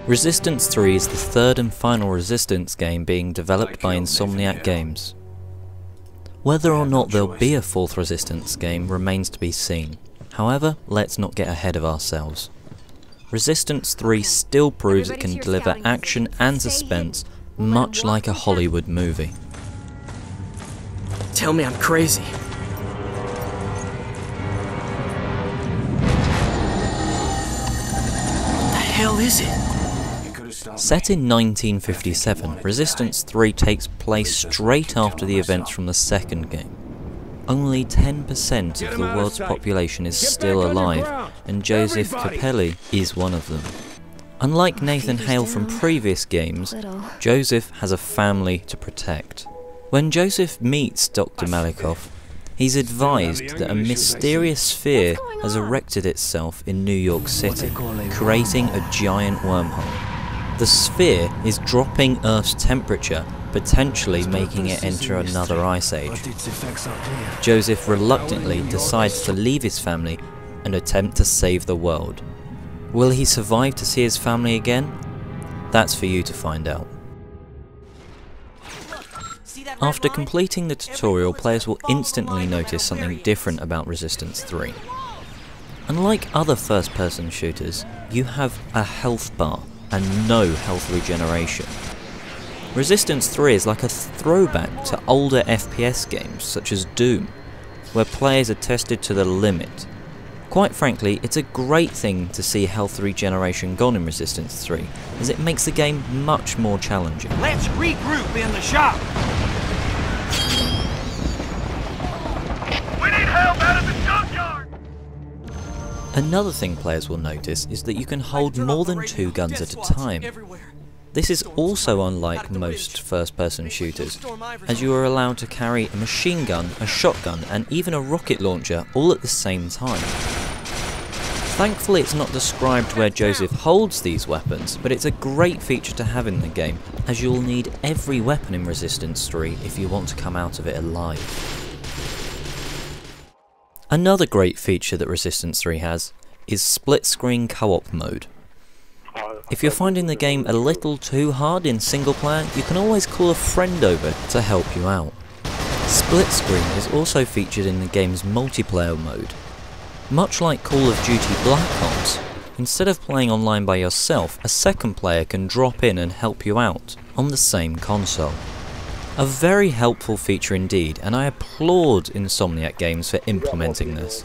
Resistance 3 is the third and final Resistance game being developed by Insomniac Games. Whether or not there'll be a fourth Resistance game remains to be seen. However, let's not get ahead of ourselves. Resistance 3 still proves it can deliver action and suspense much like a Hollywood movie. Tell me I'm crazy. What the hell is it? Set in 1957, Resistance 3 takes place straight after the events from the second game. Only 10% of the world's population is still alive, and Joseph Capelli is one of them. Unlike Nathan Hale from previous games, Joseph has a family to protect. When Joseph meets Dr. Malikov, he's advised that a mysterious sphere has erected itself in New York City, creating a giant wormhole. The sphere is dropping Earth's temperature, potentially making it enter another ice age. Joseph reluctantly decides to leave his family and attempt to save the world. Will he survive to see his family again? That's for you to find out. After completing the tutorial, players will instantly notice something different about Resistance 3. Unlike other first-person shooters, you have a health bar and no health regeneration. Resistance 3 is like a throwback to older FPS games such as Doom, where players are tested to the limit. Quite frankly, it's a great thing to see health regeneration gone in Resistance 3, as it makes the game much more challenging. Let's regroup in the shop! We need help out of the junkyard! Another thing players will notice is that you can hold more than 2 guns at a time. This is also unlike most first-person shooters, as you are allowed to carry a machine gun, a shotgun, and even a rocket launcher all at the same time. Thankfully it's not described where Joseph holds these weapons, but it's a great feature to have in the game, as you'll need every weapon in Resistance 3 if you want to come out of it alive. Another great feature that Resistance 3 has is split-screen co-op mode. If you're finding the game a little too hard in single player, you can always call a friend over to help you out. Split screen is also featured in the game's multiplayer mode. Much like Call of Duty Black Ops, instead of playing online by yourself, a second player can drop in and help you out on the same console. A very helpful feature indeed, and I applaud Insomniac Games for implementing this.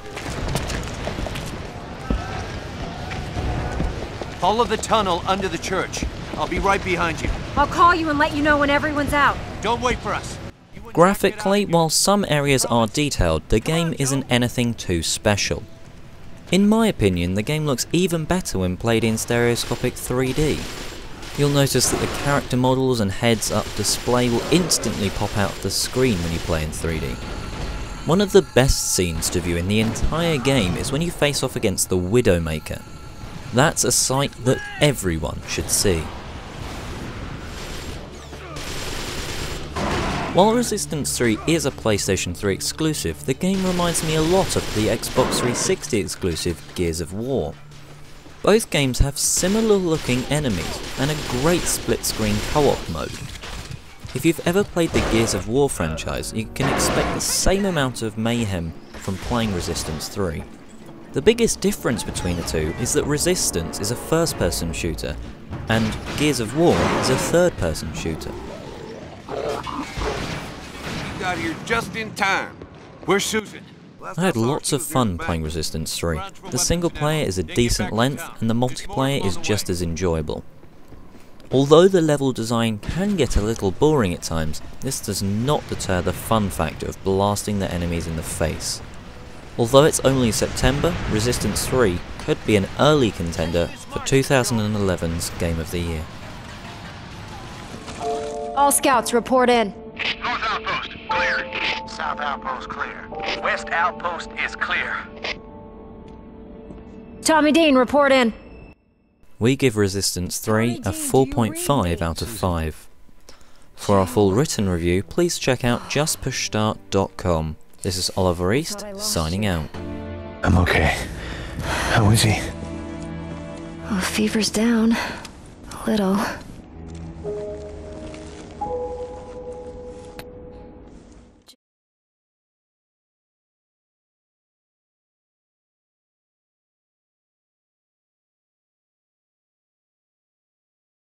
Follow the tunnel under the church. I'll be right behind you. I'll call you and let you know when everyone's out. Don't wait for us. Graphically, while some areas are detailed, the game isn't anything too special. In my opinion, the game looks even better when played in stereoscopic 3D. You'll notice that the character models and heads-up display will instantly pop out of the screen when you play in 3D. One of the best scenes to view in the entire game is when you face off against the Widowmaker. That's a sight that everyone should see. While Resistance 3 is a PlayStation 3 exclusive, the game reminds me a lot of the Xbox 360 exclusive Gears of War. Both games have similar looking enemies and a great split screen co-op mode. If you've ever played the Gears of War franchise, you can expect the same amount of mayhem from playing Resistance 3. The biggest difference between the two is that Resistance is a first-person shooter, and Gears of War is a third-person shooter. You got here just in time. Where's Susan? I had lots of fun playing Resistance 3. The single player is a decent length, and the multiplayer is just as enjoyable. Although the level design can get a little boring at times, this does not deter the fun factor of blasting the enemies in the face. Although it's only September, Resistance 3 could be an early contender for 2011's Game of the Year. All scouts, report in. North outpost, clear. South outpost, clear. West outpost is clear. Tommy Dean, report in. We give Resistance 3 a 4.5 out of 5. For our full written review, please check out justpushstart.com. This is Oliver East, signing out. I'm okay. How is he? Oh, fever's down. little.